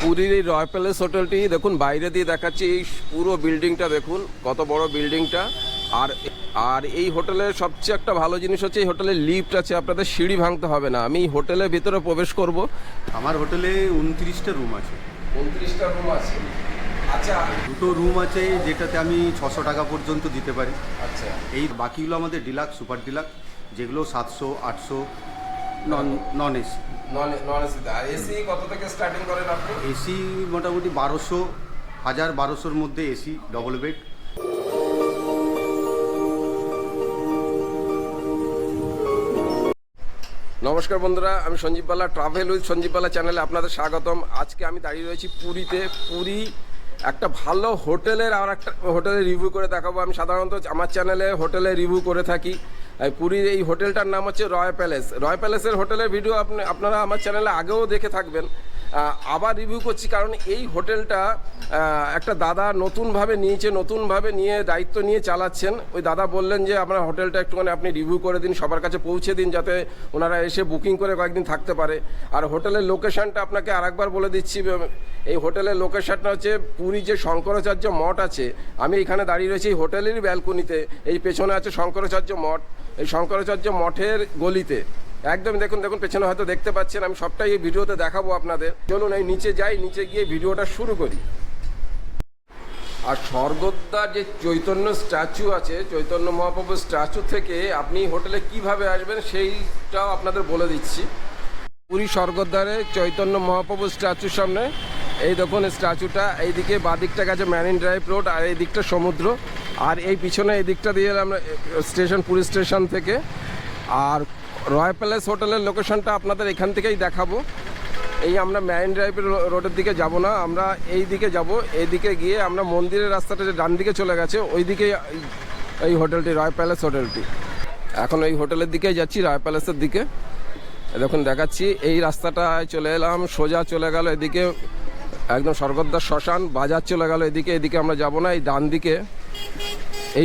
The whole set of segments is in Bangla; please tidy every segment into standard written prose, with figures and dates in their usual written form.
পুরীর এই রয়্যাল প্যালেস হোটেলটি দেখুন, বাইরে দিয়ে দেখাচ্ছি এই পুরো বিল্ডিংটা দেখুন, কত বড় বিল্ডিংটা। আর আর এই হোটেলের সবচেয়ে একটা ভালো জিনিস হচ্ছে এই হোটেলের লিফট আছে, আপনাদের সিঁড়ি ভাঙতে হবে না। আমি হোটেলের ভিতরে প্রবেশ করব। আমার হোটেলে 29টা রুম আছে। 29টা রুম আছে। আচ্ছা, দুটো রুম আছে যেটাতে আমি 600 টাকা পর্যন্ত দিতে পারি। আচ্ছা, এই বাকিগুলো আমাদের ডিলাক্স, সুপার ডিলাক্স, যেগুলো 700 800 নন এসি। Non AC. আর এসি কত থেকে স্টার্টিং করেন আপনি? এসি মোটামুটি 1200, 1200-র মধ্যে এসি ডবল বেড। নমস্কার বন্ধুরা, আমি সঞ্জীব বালা, ট্রাভেল উইথ সঞ্জীব বালা চ্যানেলে আপনাদের স্বাগতম। আজকে আমি দাঁড়িয়ে রয়েছি পুরীতে। পুরী একটা ভালো হোটেলের আর একটা হোটেলের রিভিউ করে দেখাবো। আমি সাধারণত আমার চ্যানেলে হোটেলের রিভিউ করে থাকি। পুরীর এই হোটেলটার নাম হচ্ছে রয়্যাল প্যালেস। রয়্যাল প্যালেসের হোটেলের ভিডিও আপনারা আমার চ্যানেলে আগেও দেখে থাকবেন। আবার রিভিউ করছি কারণ এই হোটেলটা একটা দাদা নতুনভাবে নিয়ে দায়িত্ব নিয়ে চালাচ্ছেন। ওই দাদা বললেন যে আপনার হোটেলটা একটুখানি আপনি রিভিউ করে দিন, সবার কাছে পৌঁছে দিন, যাতে ওনারা এসে বুকিং করে কয়েকদিন থাকতে পারে। আর হোটেলের লোকেশানটা আপনাকে আরেকবার বলে দিচ্ছি। এই হোটেলের লোকেশানটা হচ্ছে পুরী যে শঙ্করাচার্য মঠ আছে। আমি এখানে দাঁড়িয়ে রয়েছি এই হোটেলেরই ব্যালকনিতে। এই পেছনে আছে শঙ্করাচার্য মঠ। এই শঙ্করাচার্য মঠের গলিতে একদম দেখুন পেছনে হয়তো দেখতে পাচ্ছেন। আমি সবটাই এই ভিডিওতে দেখাবো আপনাদের। চলুন এই নিচে যাই, নিচে গিয়ে ভিডিওটা শুরু করি। আর স্বর্গদ্বার যে চৈতন্য স্ট্যাচু আছে, চৈতন্য মহাপ্রভুর স্ট্যাচু থেকে আপনি হোটেলে কিভাবে আসবেন সেইটাও আপনাদের বলে দিচ্ছি। পুরী স্বর্গদ্বারে চৈতন্য মহাপ্রভুর স্ট্যাচুর সামনে এই দেখুন স্ট্যাচুটা। এইদিকে বাদিকটা গেছে ম্যারিন ড্রাইভ রোড, আর এই দিকটা সমুদ্র। আর এই পিছনে এই দিকটা দিয়ে এলাম স্টেশন, পুরী স্টেশন থেকে। আর রয়্যাল প্যালেস হোটেলের লোকেশনটা আপনাদের এখান থেকেই দেখাবো। এই আমরা ম্যারিন ড্রাইভ রোডের দিকে যাব না, আমরা এই দিকে যাব। এই দিকে গিয়ে আমরা মন্দিরের রাস্তাটা যে ডান দিকে চলে গেছে ওই দিকে এই হোটেলটি, রয়্যাল প্যালেস হোটেলটি। এখন এই হোটেলের দিকেই যাচ্ছি, রয়্যাল প্যালেসের দিকে। দেখুন দেখাচ্ছি, এই রাস্তাটায় চলে এলাম, সোজা চলে গেল এদিকে একদম স্বর্গদ্বার শ্মশান, বাজার চলে গেল এদিকে। এদিকে আমরা যাব না, এই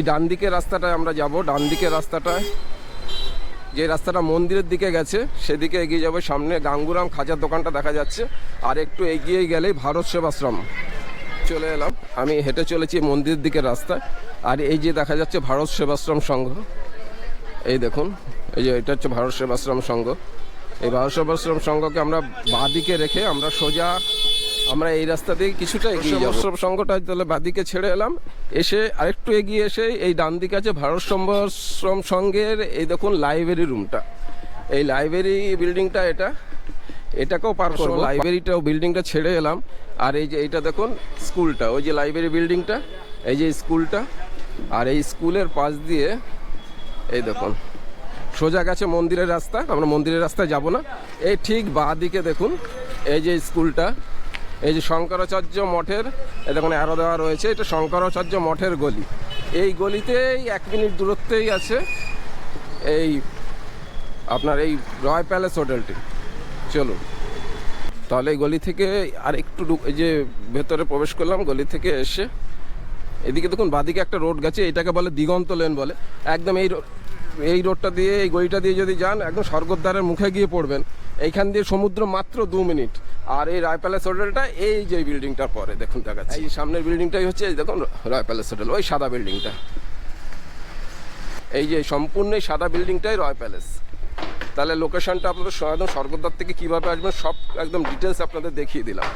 ডান দিকে রাস্তাটায় আমরা যাব। ডান দিকের রাস্তাটায় যে রাস্তাটা মন্দিরের দিকে গেছে সেদিকে এগিয়ে যাবে। সামনে গাঙ্গুরাম খাজার দোকানটা দেখা যাচ্ছে। আর একটু এগিয়ে গেলেই ভারত সেবাশ্রম চলে এলাম। আমি হেঁটে চলেছি মন্দিরের দিকে রাস্তায়। আর এই যে দেখা যাচ্ছে ভারত সেবাশ্রম সংঘ, এই দেখুন, এই যে এটা হচ্ছে ভারত সেবাশ্রম সংঘ। এই ভারত সেবাশ্রম সংঘকে আমরা বাঁদিকে রেখে আমরা এই রাস্তা দিয়ে কিছুটা এগিয়ে যাবো। সেবাশ্রম সংঘটা তাহলে বাঁদিকে ছেড়ে এলাম, এসে আরেকটু এগিয়ে এসে এই ডান দিকে আছে ভারত সেবাশ্রম সংঘের এই দেখুন লাইব্রেরি রুমটা। এই লাইব্রেরি বিল্ডিংটা এটাকেও পার করবো। লাইব্রেরিটাও বিল্ডিংটা ছেড়ে এলাম। আর এই যে এইটা দেখুন স্কুলটা, ওই যে লাইব্রেরি বিল্ডিংটা, এই যে স্কুলটা। আর এই স্কুলের পাশ দিয়ে এই দেখুন সোজা গেছে মন্দিরের রাস্তা। আমরা মন্দিরের রাস্তায় যাব না, এই ঠিক বাঁ দিকে দেখুন এই যে স্কুলটা, এই যে শঙ্করাচার্য মঠের এই দেখুন অ্যারো দেওয়া রয়েছে। এটা শঙ্করাচার্য মঠের গলি। এই গলিতেই 1 মিনিট দূরত্বেই আছে এই আপনার এই রয়্যাল প্যালেস হোটেলটি। চলুন তাহলে এই গলি থেকে আর একটু এই যে ভেতরে প্রবেশ করলাম। গলি থেকে এসে এদিকে দেখুন বাদিকে একটা রোড গেছে, এটাকে বলে দিগন্ত লেন বলে। একদম এই রোডটা দিয়ে, এই গলিটা দিয়ে যদি যান একদম স্বর্গদ্বারের মুখে গিয়ে পড়বেন। এইখান দিয়ে সমুদ্র মাত্র 2 মিনিট। আর এই রয়্যাল প্যালেস হোটেলটা এই যে বিল্ডিংটার পরে দেখুন দেখাচ্ছি। এই সামনের বিল্ডিংটাই হচ্ছে এই দেখুন রয়্যাল প্যালেস হোটেল, ওই সাদা বিল্ডিংটা। এই যে সম্পূর্ণ এই সাদা বিল্ডিংটাই রয়্যাল প্যালেস। তাহলে লোকেশনটা আপনাদের একদম স্বর্গদ্বার থেকে কীভাবে আসবেন সব একদম ডিটেলস আপনাদের দেখিয়ে দিলাম।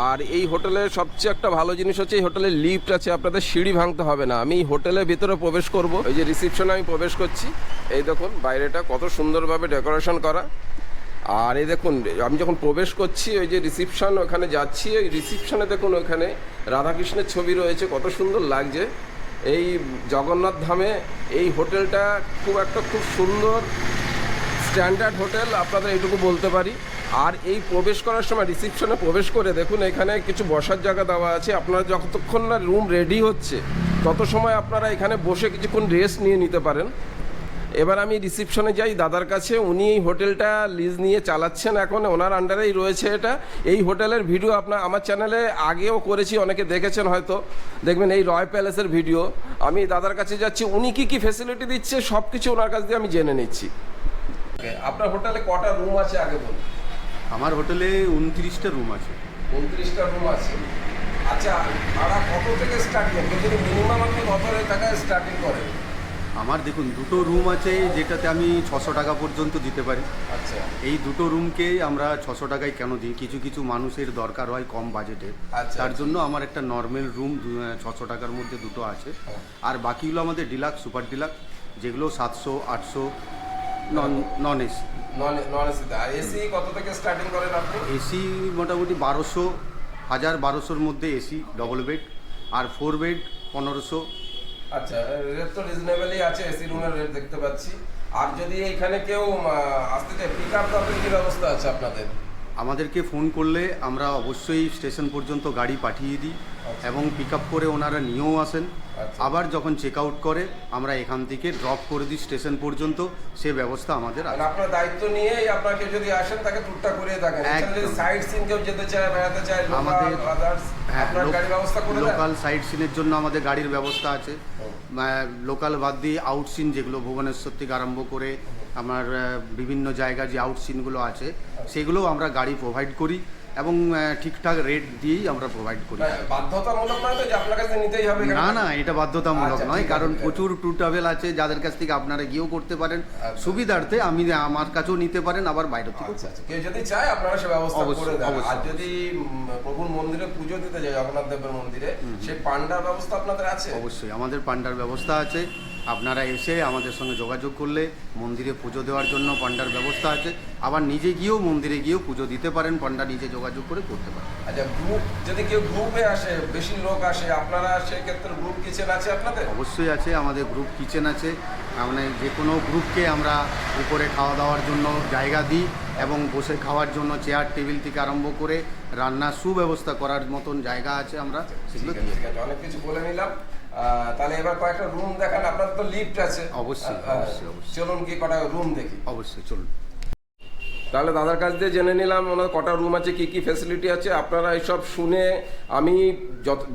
আর এই হোটেলের সবচেয়ে একটা ভালো জিনিস হচ্ছে এই হোটেলের লিফট আছে, আপনাদের সিঁড়ি ভাঙতে হবে না। আমি হোটেলের ভিতরে প্রবেশ করব, এই যে রিসেপশনে আমি প্রবেশ করছি। এই দেখুন বাইরেটা কত সুন্দরভাবে ডেকোরেশন করা। আর এই দেখুন আমি যখন প্রবেশ করছি ওই যে রিসেপশন, ওখানে যাচ্ছি, ওই রিসেপশনে দেখুন ওখানে রাধাকৃষ্ণের ছবি রয়েছে, কত সুন্দর লাগছে। এই জগন্নাথ ধামে এই হোটেলটা খুব সুন্দর স্ট্যান্ডার্ড হোটেল, আপনাদের এইটুকু বলতে পারি। আর এই প্রবেশ করার সময় রিসেপশনে প্রবেশ করে দেখুন এখানে কিছু বসার জায়গা দেওয়া আছে। আপনারা যতক্ষণ না রুম রেডি হচ্ছে তত সময় আপনারা এখানে বসে কিছুক্ষণ রেস্ট নিতে পারেন। এবার আমি রিসেপশনে যাই দাদার কাছে, উনি এই হোটেলটা লিজ নিয়ে চালাচ্ছেন, এখন ওনার আন্ডারেই রয়েছে এটা। এই হোটেলের ভিডিও আমার চ্যানেলে আগেও করেছি, অনেকে দেখেছেন হয়তো, দেখবেন এই রয়্যাল প্যালেসের ভিডিও। আমি দাদার কাছে যাচ্ছি, উনি কী ফেসিলিটি দিচ্ছে সব কিছু ওনার কাছ দিয়ে আমি জেনে নিচ্ছি। আপনার হোটেলে কটা রুম আছে আগে বলুন? আমার হোটেলে 29টা রুম আছে। 29টা রুম আছে। আচ্ছা, ভাড়া কত থেকে স্টার্টিং? যদি মিনিমাম আপনি কত টাকায় স্টার্টিং করেন? আমার দেখুন দুটো রুম আছে যেটাতে আমি 600 টাকা পর্যন্ত দিতে পারি। আচ্ছা এই দুটো রুমকে আমরা 600 টাকায় কেন দিই, কিছু কিছু মানুষের দরকার হয় কম বাজেটে, আচ্ছা, তার জন্য আমার একটা নর্মাল রুম 600 টাকার মধ্যে দুটো আছে। আর বাকিগুলো আমাদের ডিলাক্স সুপার ডিলাক্স, যেগুলো 700 800 নন এসি। Non AC. আর এসি কত থেকে স্টার্টিং করেন আপনি? এসি মোটামুটি 1200 1200-র মধ্যে এসি ডবল বেড, আর 4 বেড 1500। আচ্ছা, রেট তো রিজনেবলই আছে, এসি রুমের রেট দেখতে পাচ্ছি। আর যদি এখানে কেউ আসতে চায়, পিক আপ ড্রপের কি ব্যবস্থা আছে আপনাদের? আমাদেরকে ফোন করলে আমরা অবশ্যই স্টেশন পর্যন্ত গাড়ি পাঠিয়ে দিই এবং পিক আপ করে ওনারা নিয়েও আসেন। আচ্ছা। আবার যখন চেক আউট করে আমরা এখান থেকে ড্রপ করে দিই স্টেশন পর্যন্ত, সে ব্যবস্থা আমাদের আছে। মানে আপনার দায়িত্ব নিয়েই আপনাকে যদি আসেন তাকে ট্যুরটা করিয়ে থাকেন। এছাড়া যদি সাইট সিন কেউ যেতে চায়, বেড়াতে চায়, আমাদের আদার্স আপনার গাড়ি ব্যবস্থা করে দেন? লোকাল সাইট সিনের জন্য আমাদের গাড়ির ব্যবস্থা আছে। লোকাল বাদ দিয়ে আউট সিন, যেগুলো ভুবনেশ্বর থেকে আরম্ভ করে আমার বিভিন্ন জায়গা যে আউট সিনগুলো আছে সেগুলোও আমরা গাড়ি প্রোভাইড করি এবং ঠিকঠাক রেট দিয়েই আমরা প্রোভাইড করি। বাধ্যতামূলক নয় তো যে আপনার কাছে নিতেই হবে? না না, এটা বাধ্যতামূলক আচ্ছা, নয়, ঠিক কারণ আছে। প্রচুর ট্যুর ট্রাভেল আছে যাদের কাছ থেকে আপনারা গিয়েও করতে পারেন। আচ্ছা। সুবিধার্থে আমার কাছেও নিতে পারেন, আবার বাইরে থেকে। আচ্ছা আচ্ছা, কেউ যদি চায় আপনারা সে ব্যবস্থা অবশ্যই, করে দেন। আর অবশ্যই। যদি প্রভুর মন্দিরে পুজো দিতে যায়, জগন্নাথ দেবের মন্দিরে, সেই পান্ডার ব্যবস্থা আপনাদের আছে? অবশ্যই আমাদের পান্ডার ব্যবস্থা আছে। আপনারা এসে আমাদের সঙ্গে যোগাযোগ করলে মন্দিরে পুজো দেওয়ার জন্য পান্ডার ব্যবস্থা আছে। আবার নিজে গিয়েও মন্দিরে গিয়েও পুজো দিতে পারেন, পান্ডা নিজে যোগাযোগ করে করতে পারেন। আচ্ছা, গ্রুপ যদি কেউ গ্রুপে আসে, বেশি লোক আসে, আপনারা সেই ক্ষেত্রে গ্রুপ কিচেন আছে আপনাদের? অবশ্যই আছে, আমাদের গ্রুপ কিচেন আছে। মানে যে কোনো গ্রুপকে আমরা উপরে খাওয়া দাওয়ার জন্য জায়গা দিই এবং বসে খাওয়ার জন্য চেয়ার টেবিল থেকে আরম্ভ করে রান্নার সুব্যবস্থা করার মতন জায়গা আছে, আমরা সেগুলো ঠিক আছে, দিই। ঠিক আছে, অনেক কিছু বলে নিলাম। তাহলে এবার কয়েকটা রুম দেখান। আপনার তো লিফট আছে? অবশ্যই, অবশ্যই, অবশ্যই। চলুন কি কটা রুম দেখি। অবশ্যই চলুন। তাহলে দাদার কাছ দিয়ে জেনে নিলাম ওনার কটা রুম আছে, কি কি ফ্যাসিলিটি আছে। আপনারা এইসব শুনে আমি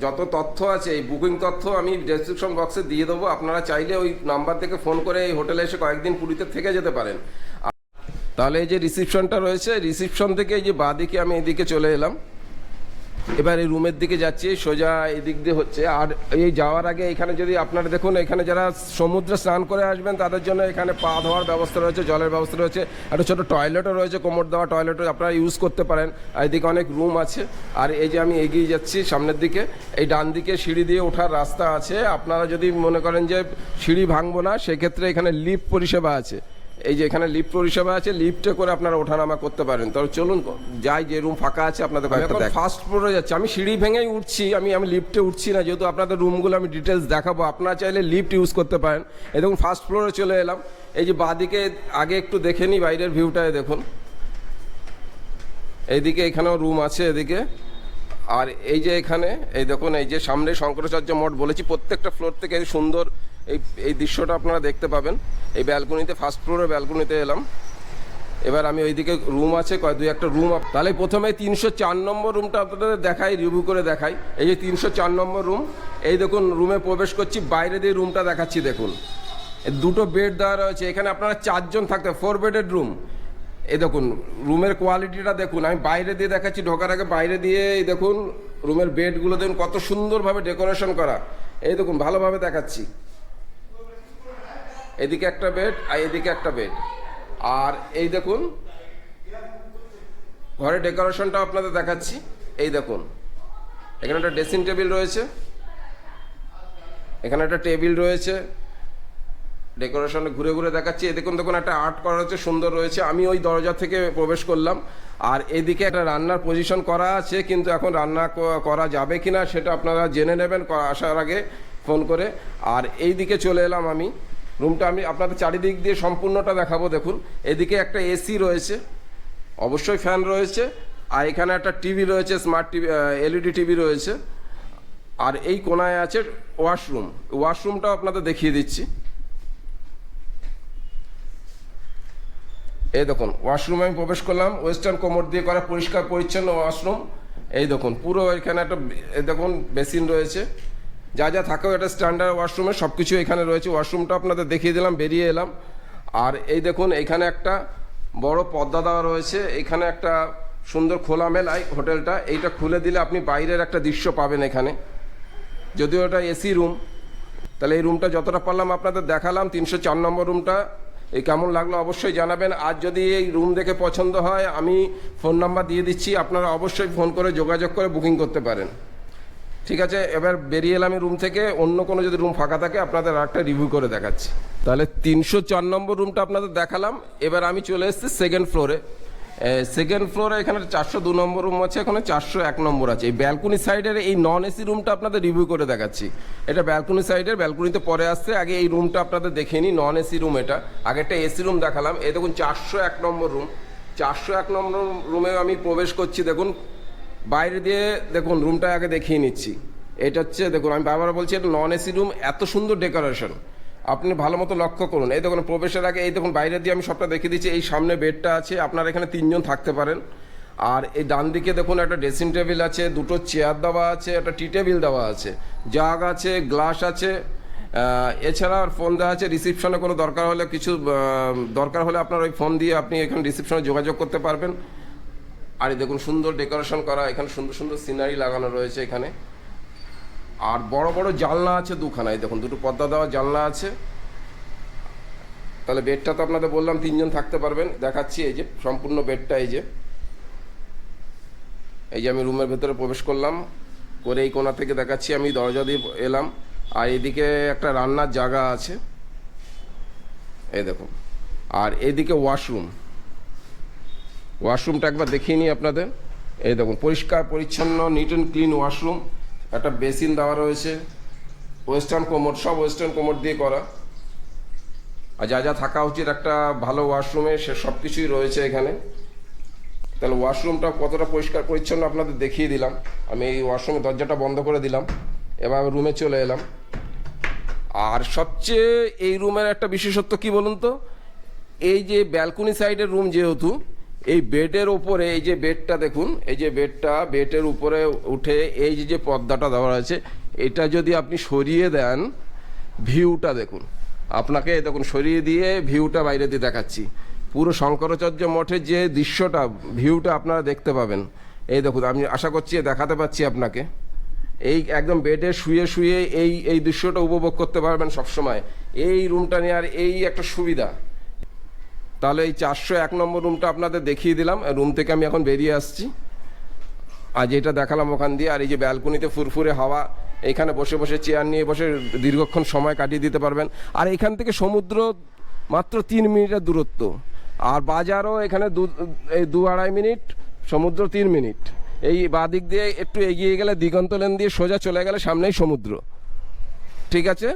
যত তথ্য আছে, এই বুকিং তথ্য আমি ডেসক্রিপশন বক্সে দিয়ে দেবো। আপনারা চাইলে ওই নাম্বার থেকে ফোন করে এই হোটেলে এসে কয়েকদিন পুরীতে থেকে যেতে পারেন। তাহলে এই যে রিসিপশনটা রয়েছে, রিসিপশন থেকে এই যে বাঁদিকে আমি এদিকে চলে এলাম। এবার এই রুমের দিকে যাচ্ছি, সোজা এই দিক দিয়ে হচ্ছে। আর এই যাওয়ার আগে এখানে যদি আপনারা দেখুন, এখানে যারা সমুদ্রে স্নান করে আসবেন তাদের জন্য এখানে পা ধোয়ার ব্যবস্থা রয়েছে, জলের ব্যবস্থা রয়েছে, একটা ছোটো টয়লেটও রয়েছে, কোমর দেওয়া টয়লেটও আপনারা ইউজ করতে পারেন। আর এদিকে অনেক রুম আছে। আর এই যে আমি এগিয়ে যাচ্ছি সামনের দিকে, এই ডান দিকে সিঁড়ি দিয়ে ওঠার রাস্তা আছে। আপনারা যদি মনে করেন যে সিঁড়ি ভাঙবো না, সেক্ষেত্রে এখানে লিফট পরিষেবা আছে। এই যে এখানে লিফট পরিষেবা আছে, লিফটে করে আপনারা ওঠানামা করতে পারেন। তবে চলুন যাই, যে রুম ফাঁকা আছে আপনাদের ফার্স্ট ফ্লোরে যাচ্ছে। আমি সিঁড়ি ভেঙেই উঠছি, আমি লিফটে উঠছি না, যেহেতু আপনাদের রুমগুলো আমি ডিটেলস দেখাবো। আপনারা চাইলে লিফট ইউজ করতে পারেন। এই দেখুন ফার্স্ট ফ্লোরে চলে এলাম। এই যে বাঁদিকে আগে একটু দেখে নিই বাইরের ভিউটায়, দেখুন এইদিকে এখানেও রুম আছে এদিকে। আর এই যে এখানে এই দেখুন, এই যে সামনে শঙ্করাচার্য মঠ বলেছি, প্রত্যেকটা ফ্লোর থেকে এই সুন্দর এই দৃশ্যটা আপনারা দেখতে পাবেন। এই ব্যালকনিতে, ফার্স্ট ফ্লোরের ব্যালকনিতে এলাম। এবার আমি ওইদিকে রুম আছে দুই একটা রুম। তাহলে প্রথমে 304 নম্বর রুমটা আপনাদের দেখাই, রিভিউ করে দেখাই। এই যে 304 নম্বর রুম, এই দেখুন রুমে প্রবেশ করছি, বাইরে দিয়ে রুমটা দেখাচ্ছি। দেখুন দুটো বেড দেওয়া রয়েছে, এখানে আপনারা 4 জন থাকতে, 4 বেডের রুম। এই দেখুন রুমের কোয়ালিটিটা দেখুন। আমি বাইরে দিয়ে দেখাচ্ছি, ঢোকার আগে বাইরে দিয়ে এই দেখুন রুমের বেডগুলো দেখুন কত সুন্দরভাবে ডেকোরেশন করা। এই দেখুন ভালোভাবে দেখাচ্ছি, এদিকে একটা বেড আর এদিকে একটা বেড। আর এই দেখুন ঘরের ডেকোরেশনটা আপনাদের দেখাচ্ছি। এই দেখুন এখানে একটা ড্রেসিং টেবিল রয়েছে, এখানে একটা টেবিল রয়েছে, ডেকোরেশনে ঘুরে ঘুরে দেখাচ্ছি। এই দেখুন একটা আর্ট করা রয়েছে, সুন্দর রয়েছে। আমি ওই দরজা থেকে প্রবেশ করলাম। আর এদিকে একটা রান্নার পজিশন করা আছে, কিন্তু এখন রান্না করা যাবে কিনা সেটা আপনারা জেনে নেবেন আসার আগে ফোন করে। আর এই দিকে চলে এলাম আমি। রুমটা আমি আপনাদের চারিদিক দিয়ে সম্পূর্ণটা দেখাবো। দেখুন এদিকে একটা এসি রয়েছে, অবশ্যই ফ্যান রয়েছে। আর এখানে একটা টিভি রয়েছে, স্মার্ট টিভি, এলইডি টিভি রয়েছে। আর এই কোনায় আছে ওয়াশরুম। ওয়াশরুমটাও আপনাদের দেখিয়ে দিচ্ছি। এই দেখুন ওয়াশরুমে আমি প্রবেশ করলাম, ওয়েস্টার্ন কোমর দিয়ে করা, পরিষ্কার পরিচ্ছন্ন ওয়াশরুম। এই দেখুন পুরো এখানে একটা দেখুন বেসিন রয়েছে, যা যা থাকেও এটা স্ট্যান্ডার্ড ওয়াশরুমে সব কিছু এখানে রয়েছে। ওয়াশরুমটা আপনাদের দেখিয়ে দিলাম, বেরিয়ে এলাম। আর এই দেখুন এখানে একটা বড় পর্দা দেওয়া রয়েছে, এখানে একটা সুন্দর খোলামেলায় হোটেলটা। এইটা খুলে দিলে আপনি বাইরের একটা দৃশ্য পাবেন এখানে, যদিও এটা এসি রুম। তাহলে এই রুমটা যতটা পারলাম আপনাদের দেখালাম, 304 নম্বর রুমটা। এই কেমন লাগলো অবশ্যই জানাবেন। আর যদি এই রুম দেখে পছন্দ হয়, আমি ফোন নাম্বার দিয়ে দিচ্ছি, আপনারা অবশ্যই ফোন করে যোগাযোগ করে বুকিং করতে পারেন। ঠিক আছে, এবার বেরিয়ে এলাম এই রুম থেকে। অন্য কোনো যদি রুম ফাঁকা থাকে আপনাদের আরেকটা রিভিউ করে দেখাচ্ছি। তাহলে 304 নম্বর রুমটা আপনাদের দেখালাম। এবার আমি চলে এসেছি সেকেন্ড ফ্লোরে। সেকেন্ড ফ্লোরে এখানে 402 নম্বর রুম আছে, এখানে 401 নম্বর আছে। এই ব্যালকনি সাইডের এই নন এসি রুমটা আপনাদের রিভিউ করে দেখাচ্ছি। এটা ব্যালকনি সাইডের, ব্যালকনিতে পরে আসছে। আগে এই রুমটা আপনাদের দেখে নিই, নন এসি রুম এটা। আগে একটা এসি রুম দেখালাম। এই দেখুন 401 নম্বর রুম। 401 নম্বর রুমে আমি প্রবেশ করছি। দেখুন বাইরে দিয়ে দেখুন রুমটা আগে দেখিয়ে নিচ্ছি। এটা হচ্ছে দেখুন, আমি বারবার বলছি এটা নন এসি রুম। এত সুন্দর ডেকোরেশন আপনি ভালো মতো লক্ষ্য করুন। এই দেখুন প্রবেশের আগে এই দেখুন বাইরে দিয়ে আমি সবটা দেখিয়ে দিচ্ছি। এই সামনে বেডটা আছে, আপনারা এখানে 3 জন থাকতে পারেন। আর এই ডান দিকে দেখুন একটা ড্রেসিং টেবিল আছে, দুটো চেয়ার দেওয়া আছে, একটা টি টেবিল দেওয়া আছে, জাগ আছে, গ্লাস আছে। এছাড়া আর ফোন দেওয়া আছে। রিসিপশনে কোনো দরকার হলে দরকার হলে আপনার ওই ফোন দিয়ে আপনি এখানে রিসিপশনে যোগাযোগ করতে পারবেন। আর এই দেখুন সুন্দর ডেকোরেশন করা, এখানে সুন্দর সুন্দর সিনারি লাগানো রয়েছে এখানে। আর বড় বড় জানলা আছে দুখানা, এই দেখুন দুটো পর্দা দেওয়া জানলা আছে। তাহলে বেডটা তো আপনাদের বললাম 3 জন থাকতে পারবেন। দেখাচ্ছি এই যে সম্পূর্ণ বেডটা। এই যে আমি রুমের ভেতরে প্রবেশ করলাম, করে এই কোণা থেকে দেখাচ্ছি। আমি দরজা দিয়ে এলাম, আর এদিকে একটা রান্নার জায়গা আছে, এই দেখুন। আর এদিকে ওয়াশরুমটা একবার দেখিয়ে নিই আপনাদের। এই দেখুন পরিষ্কার পরিচ্ছন্ন, নিট অ্যান্ড ক্লিন ওয়াশরুম। একটা বেসিন দেওয়া রয়েছে, ওয়েস্টার্ন কোমোড, সব ওয়েস্টার্ন কোমোড দিয়ে করা। আর যা যা থাকা উচিত একটা ভালো ওয়াশরুমে, সে সব কিছুই রয়েছে এখানে। তাহলে ওয়াশরুমটা কতটা পরিষ্কার পরিচ্ছন্ন আপনাদের দেখিয়ে দিলাম। আমি এই ওয়াশরুমের দরজাটা বন্ধ করে দিলাম, এবার রুমে চলে এলাম। আর সবচেয়ে এই রুমের একটা বিশেষত্ব কি বলুন তো, এই যে ব্যালকনি সাইডের রুম যেহেতু, এই বেডের ওপরে এই যে বেডটা দেখুন, এই যে বেডের উপরে উঠে এই যে পর্দাটা দেওয়া আছে, এটা যদি আপনি সরিয়ে দেন, ভিউটা দেখুন। আপনাকে দেখুন সরিয়ে দিয়ে ভিউটা বাইরে দিয়ে দেখাচ্ছি। পুরো শঙ্করাচার্য মঠের যে দৃশ্যটা, ভিউটা আপনারা দেখতে পাবেন। এই দেখুন, আমি আশা করছি দেখাতে পাচ্ছি আপনাকে। এই একদম বেডে শুয়ে শুয়ে এই দৃশ্যটা উপভোগ করতে পারবেন সবসময়। এই রুমটা নেওয়ার এই একটা সুবিধা। তাহলে এই 401 নম্বর রুমটা আপনাদের দেখিয়ে দিলাম। রুম থেকে আমি এখন বেরিয়ে আসছি। আর যেটা দেখালাম ওখান দিয়ে, আর এই যে ব্যালকনিতে ফুরফুরে হাওয়া, এখানে বসে বসে চেয়ার নিয়ে বসে দীর্ঘক্ষণ সময় কাটিয়ে দিতে পারবেন। আর এখান থেকে সমুদ্র মাত্র 3 মিনিটের দূরত্ব। আর বাজারও এখানে 2-2.5 মিনিট, সমুদ্র 3 মিনিট। এই বাদিক দিয়ে একটু এগিয়ে গেলে দিগন্ত লেন দিয়ে সোজা চলে গেলে সামনেই সমুদ্র। ঠিক আছে,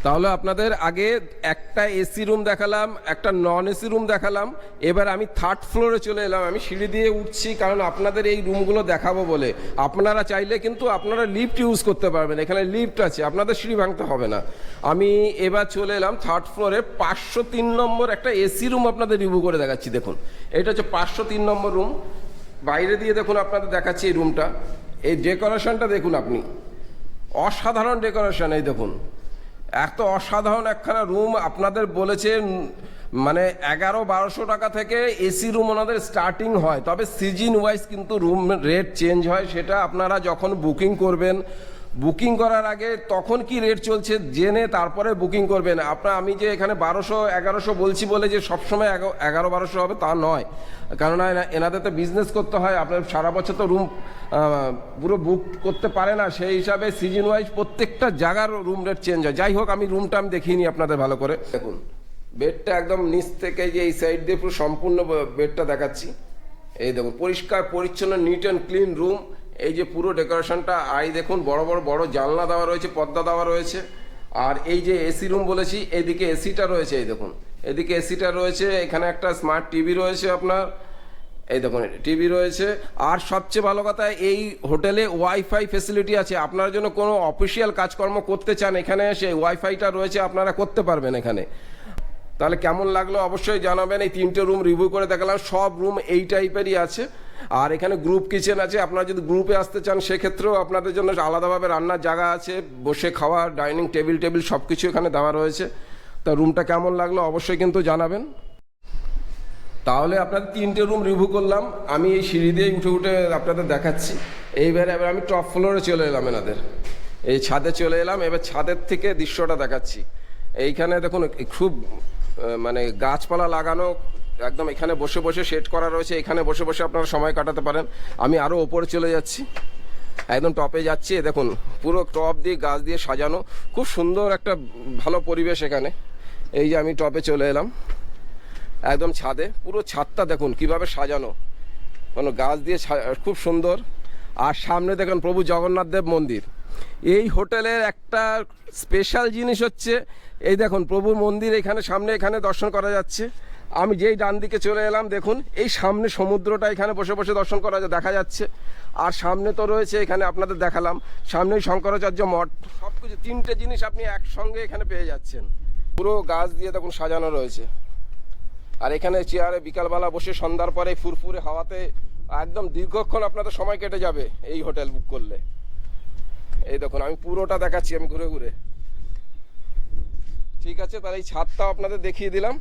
তাহলে আপনাদের আগে একটা এসি রুম দেখালাম, একটা নন এসি রুম দেখালাম। এবার আমি 3rd ফ্লোরে চলে এলাম। আমি সিঁড়ি দিয়ে উঠছি, কারণ আপনাদের এই রুমগুলো দেখাবো বলে। আপনারা চাইলে কিন্তু আপনারা লিফট ইউজ করতে পারবেন, এখানে লিফট আছে, আপনাদের সিঁড়ি ভাঙতে হবে না। আমি এবার চলে এলাম 3rd ফ্লোরে। 503 নম্বর একটা এসি রুম আপনাদের রিভিউ করে দেখাচ্ছি। দেখুন এটা হচ্ছে 503 নম্বর রুম। বাইরে দিয়ে দেখুন আপনাদের দেখাচ্ছি এই রুমটা। এই ডেকোরেশনটা দেখুন আপনি, অসাধারণ ডেকোরেশন। এই দেখুন এত অসাধারণ একখানা রুম। আপনাদের বলেছে মানে 1100-1200 টাকা থেকে এসি রুম ওনাদের স্টার্টিং হয়। তবে সিজন ওয়াইজ কিন্তু রুম রেট চেঞ্জ হয়। সেটা আপনারা যখন বুকিং করবেন, বুকিং করার আগে তখন কি রেট চলছে জেনে তারপরে বুকিং করবেন। আমি যে এখানে 1200-1100 বলছি বলে যে সবসময় 1100-1200 হবে তা নয়, কেননা এনাদের তো বিজনেস করতে হয়। আপনার সারা বছর তো রুম পুরো বুক করতে পারে না, সেই হিসাবে সিজন ওয়াইজ প্রত্যেকটা জায়গার রুম রেট চেঞ্জ হয়। যাই হোক, আমি রুমটা দেখিয়ে নিই আপনাদের ভালো করে। দেখুন বেডটা একদম নিচ থেকে যে এই সাইড দিয়ে পুরো সম্পূর্ণ বেডটা দেখাচ্ছি। এই দেখুন পরিষ্কার পরিচ্ছন্ন, নিট অ্যান্ড ক্লিন রুম। এই যে পুরো ডেকোরেশনটা, আর দেখুন বড় জানলা দেওয়া রয়েছে, পর্দা দেওয়া রয়েছে। আর এই যে এসি রুম বলেছি, এদিকে এসিটা রয়েছে। এই দেখুন এদিকে এসিটা রয়েছে, এখানে একটা স্মার্ট টিভি রয়েছে আপনার। এই দেখুন টিভি রয়েছে। আর সবচেয়ে ভালো কথা, এই হোটেলে ওয়াইফাই ফেসিলিটি আছে। আপনারা জন্য কোনো অফিসিয়াল কাজকর্ম করতে চান, এখানে সেই ওয়াইফাইটা রয়েছে, আপনারা করতে পারবেন এখানে। তাহলে কেমন লাগলো অবশ্যই জানাবেন। এই 3টে রুম রিভিউ করে দেখালাম, সব রুম এই টাইপেরই আছে। আর এখানে গ্রুপ কিচেন আছে, আপনারা যদি গ্রুপে আসতে চান সেক্ষেত্রেও আপনাদের জন্য আলাদাভাবে রান্নার জায়গা আছে, বসে খাওয়া, ডাইনিং টেবিল সব কিছু এখানে দেওয়া রয়েছে। তা রুমটা কেমন লাগলো অবশ্যই কিন্তু জানাবেন। তাহলে আপনাদের 3টে রুম রিভিউ করলাম, আমি এই সিঁড়ি দিয়ে উঠে উঠে আপনাদের দেখাচ্ছি। এবার আমি টপ ফ্লোরে চলে এলাম, এনাদের এই ছাদে চলে এলাম। এবার ছাদের থেকে দৃশ্যটা দেখাচ্ছি। এইখানে দেখুন খুব মানে গাছপালা লাগানো, একদম এখানে বসে বসে সেট করা রয়েছে, এখানে বসে বসে আপনারা সময় কাটাতে পারেন। আমি আরও ওপরে চলে যাচ্ছি, একদম টপে যাচ্ছি। দেখুন পুরো টপ দিয়ে গাছ দিয়ে সাজানো, খুব সুন্দর একটা ভালো পরিবেশ এখানে। এই যে আমি টপে চলে এলাম, একদম ছাদে, পুরো ছাদটা দেখুন কিভাবে সাজানো, কোনো গাছ দিয়ে খুব সুন্দর। আর সামনে দেখুন প্রভু জগন্নাথ দেব মন্দির। এই হোটেলের একটা স্পেশাল জিনিস হচ্ছে এই দেখুন প্রভুর মন্দির এখানে সামনে, এখানে দর্শন করা যাচ্ছে। আমি যেই ডান দিকে চলে এলাম দেখুন এই সামনে সমুদ্রটা, এখানে বসে বসে দর্শন করা দেখা যাচ্ছে। আর সামনে তো রয়েছে, এখানে আপনাদের দেখালাম সামনেই শঙ্করাচার্য মঠ। সব কিছু 3টে জিনিস আপনি একসঙ্গে এখানে পেয়ে যাচ্ছেন। পুরো গাছ দিয়ে দেখুন সাজানো রয়েছে। আর এখানে চেয়ারে বিকালবেলা বসে সন্ধ্যার পরে ফুরফুরে হাওয়াতে একদম দীর্ঘক্ষণ আপনাদের সময় কেটে যাবে এই হোটেল বুক করলে। এই দেখুন আমি পুরোটা দেখাচ্ছি আমি ঘুরে ঘুরে। ঠিক আছে, তাহলে এই ছাদটাও আপনাদের দেখিয়ে দিলাম।